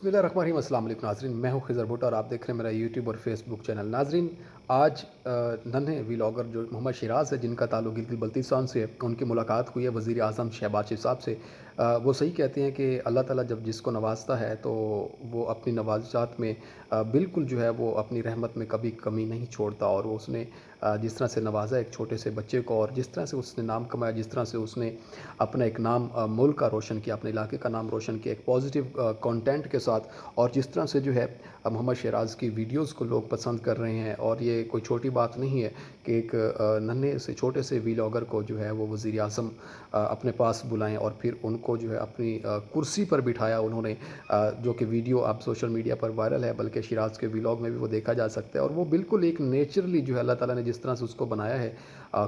बिस्मिल्लाहिर्रहमानिर्रहीम। अस्सलाम वालेकुम नाज़रीन, मैं हूं खिज़र भुट्टो और आप देख रहे हैं मेरा यूट्यूब और फेसबुक चैनल। नाज़रीन, आज नन्हे व्लॉगर जो मोहम्मद शिराज़ है, जिनका ताल्लुक़ गिलगित बल्तिस्तान से है, उनकी मुलाकात हुई है वज़ीर आज़म शहबाज शरीफ़ साहब से। वो सही कहते हैं कि अल्लाह ताला जब जिसको नवाज़ता है तो वो अपनी नवाज़ात में बिल्कुल जो है वो अपनी रहमत में कभी कमी नहीं छोड़ता। और वो उसने जिस तरह से नवाज़ा एक छोटे से बच्चे को, और जिस तरह से उसने नाम कमाया, जिस तरह से उसने अपना एक नाम मुल्क का रोशन किया, अपने इलाके का नाम रोशन किया एक पॉजिटिव कंटेंट के साथ, और जिस तरह से जो है मोहम्मद शिराज़ की वीडियोस को लोग पसंद कर रहे हैं। और ये कोई छोटी बात नहीं है कि एक नन्हे से छोटे से व्लॉगर को जो है वो वज़ीर आज़म अपने पास बुलाएं और फिर उनको जो है अपनी कुर्सी पर बिठाया उन्होंने, जो कि वीडियो अब सोशल मीडिया पर वायरल है, बल्कि शिराज़ के व्लॉग में भी वो देखा जा सकता है। और वो बिल्कुल एक नेचुरली जो है अल्लाह ताला ने जिस तरह से उसको बनाया है,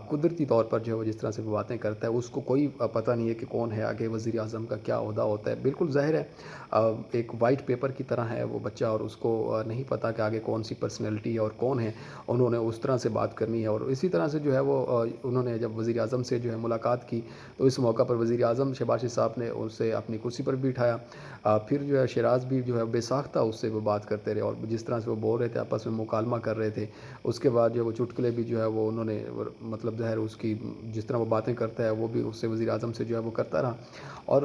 कुदरती तौर पर जो है वो जिस तरह से वो बातें करता है, उसको कोई पता नहीं है कि कौन है आगे, वज़ीर आज़म का क्या ओहदा होता है। बिल्कुल ज़ाहिर है एक वाइट पेपर की तरह है वो बच्चा, और उसको नहीं पता कि आगे कौन सी पर्सनैलिटी है और कौन है। उन्होंने उस तरह से बात करनी है। और इसी तरह से जो है वो उन्होंने जब वज़ीर आज़म से जो है मुलाकात की, तो इस मौका पर वज़ीर आज़म शहबाज शरीफ़ साहब ने उसे अपनी कुर्सी पर बिठाया। फिर जो है शिराज़ भी जो है बेसाख्ता उससे वो बात करते रहे, और जिस तरह से वो बोल रहे थे, आपस में मुकालमा कर रहे थे। उसके बाद जो है वो चुटकुले भी जो है वो उन्होंने मतलब ज़ाहिर उसकी जिस तरह वो बातें करता है वो भी उससे वज़ीर आज़म से जो है वो करता रहा। और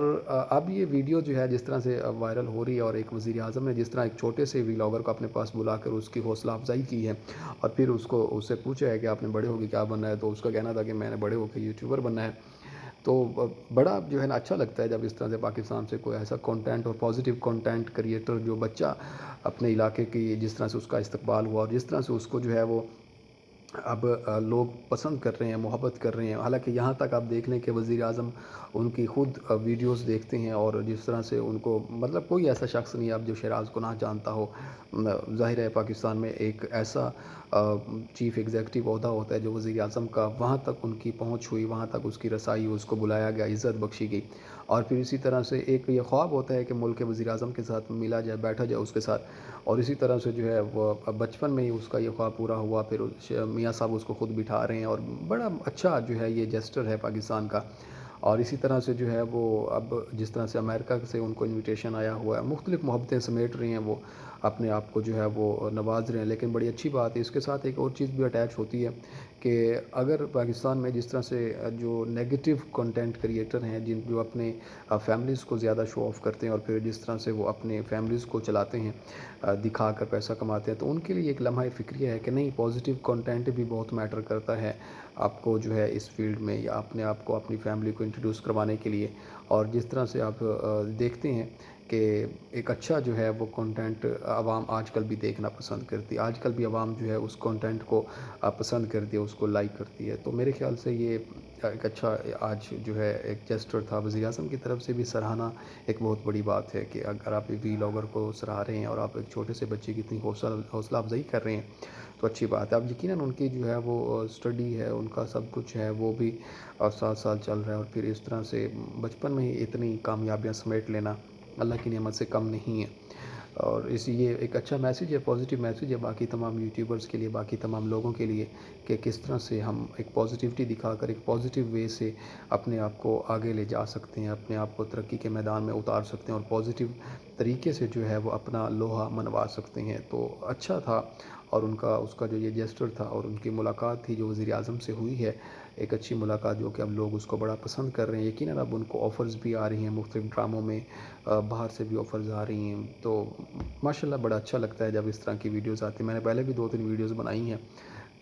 अब ये वीडियो जो है जिस तरह से वायरल हो रही है, और एक वज़ीर आज़म ने जिस तरह एक छोटे से व्लॉगर को अपने पास बुलाकर उसकी हौसला अफ़ज़ाई की है, और फिर उससे पूछा है कि आपने बड़े होके क्या बनना है, तो उसका कहना था कि मैंने बड़े होकर यूट्यूबर बनना है। तो बड़ा जो है ना अच्छा लगता है जब इस तरह से पाकिस्तान से कोई ऐसा कंटेंट और पॉजिटिव कंटेंट क्रिएटर, जो बच्चा अपने इलाके की जिस तरह से उसका इस्तकबाल हुआ, और जिस तरह से उसको जो है वो अब लोग पसंद कर रहे हैं, मोहब्बत कर रहे हैं। हालांकि यहाँ तक आप देख लें कि वज़ीर आज़म उनकी ख़ुद वीडियोस देखते हैं, और जिस तरह से उनको मतलब कोई ऐसा शख्स नहीं है अब जो शिराज़ को ना जानता हो। ज़ाहिर है पाकिस्तान में एक ऐसा चीफ़ एग्ज़ीक्यूटिव ओहदा होता है जो वज़ीर आज़म का, वहाँ तक उनकी पहुँच हुई, वहाँ तक उसकी रसाई, उसको बुलाया गया, इज़्ज़त बख्शी गई। और फिर इसी तरह से एक ये ख्वाब होता है कि मुल्क के वज़ीर आज़म के साथ मिला जाए, बैठा जाए उसके साथ। और इसी तरह से जो है वो बचपन में ही उसका ये ख्वाब पूरा हुआ। फिर मियाँ साहब उसको ख़ुद बिठा रहे हैं, और बड़ा अच्छा जो है ये जेस्चर है पाकिस्तान का। और इसी तरह से जो है वो अब जिस तरह से अमेरिका से उनको इन्विटेशन आया हुआ है, मुख्तलिफ़ मोहब्बतें समेट रहे हैं, वो अपने आप को जो है वो नवाज़ रहे हैं। लेकिन बड़ी अच्छी बात है, इसके साथ एक और चीज़ भी अटैच होती है कि अगर पाकिस्तान में जिस तरह से जो नेगेटिव कंटेंट क्रिएटर हैं, जिन जो अपने फैमिलीज़ को ज़्यादा शो ऑफ़ करते हैं, और फिर जिस तरह से वो अपने फैमिलीज़ को चलाते हैं, दिखा कर पैसा कमाते हैं, तो उनके लिए एक लम्हा फ़िक्रिया है कि नहीं, पॉजिटिव कंटेंट भी बहुत मैटर करता है आपको जो है इस फील्ड में, या अपने आप को अपनी फैमिली को इंट्रोड्यूस करवाने के लिए। और जिस तरह से आप देखते हैं कि एक अच्छा जो है वो कंटेंट आवाम आजकल भी देखना पसंद करती है, आजकल भी आवाम जो है उस कंटेंट को पसंद करती है, उसको लाइक करती है। तो मेरे ख़्याल से ये एक अच्छा आज जो है एक जेस्चर था वज़ीर आज़म की तरफ से भी, सराहना एक बहुत बड़ी बात है कि अगर आप व्लॉगर को सराह रहे हैं और आप एक छोटे से बच्चे की इतनी हौसला अफ़ज़ाई कर रहे हैं, तो अच्छी बात है। अब यकीनन उनकी जो है वो स्टडी है, उनका सब कुछ है, वो भी 7 साल चल रहा है, और फिर इस तरह से बचपन में ही इतनी कामयाबियाँ समेट लेना अल्लाह की नेमत से कम नहीं है। और ये एक अच्छा मैसेज है, पॉजिटिव मैसेज है बाकी तमाम यूट्यूबर्स के लिए, बाकी तमाम लोगों के लिए, कि किस तरह से हम एक पॉजिटिविटी दिखाकर एक पॉजिटिव वे से अपने आप को आगे ले जा सकते हैं, अपने आप को तरक्की के मैदान में उतार सकते हैं, और पॉजिटिव तरीके से जो है वो अपना लोहा मनवा सकते हैं। तो अच्छा था। और उनका उसका जो ये जेस्चर था, और उनकी मुलाकात थी जो वज़ीर आज़म से हुई है, एक अच्छी मुलाकात जो कि अब लोग उसको बड़ा पसंद कर रहे हैं। यकीनन अब उनको ऑफ़र्स भी आ रही हैं मुख्तलिफ़ ड्रामों में, बाहर से भी ऑफ़र्स आ रही हैं। तो माशाल्लाह बड़ा अच्छा लगता है जब इस तरह की वीडियोज़ आती हैं। मैंने पहले भी 2-3 वीडियोज़ बनाई हैं,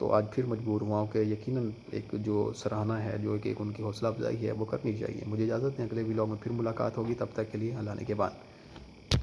तो आज फिर मजबूर हुआ हूँ कि यकीनन एक जो सराहना है, जो एक उनकी हौसला अफ़ज़ाई है, वो करनी चाहिए। मुझे इजाज़त दें, अगले व्लॉग में फिर मुलाकात होगी, तब तक के लिए अल्लाह ने के बाद।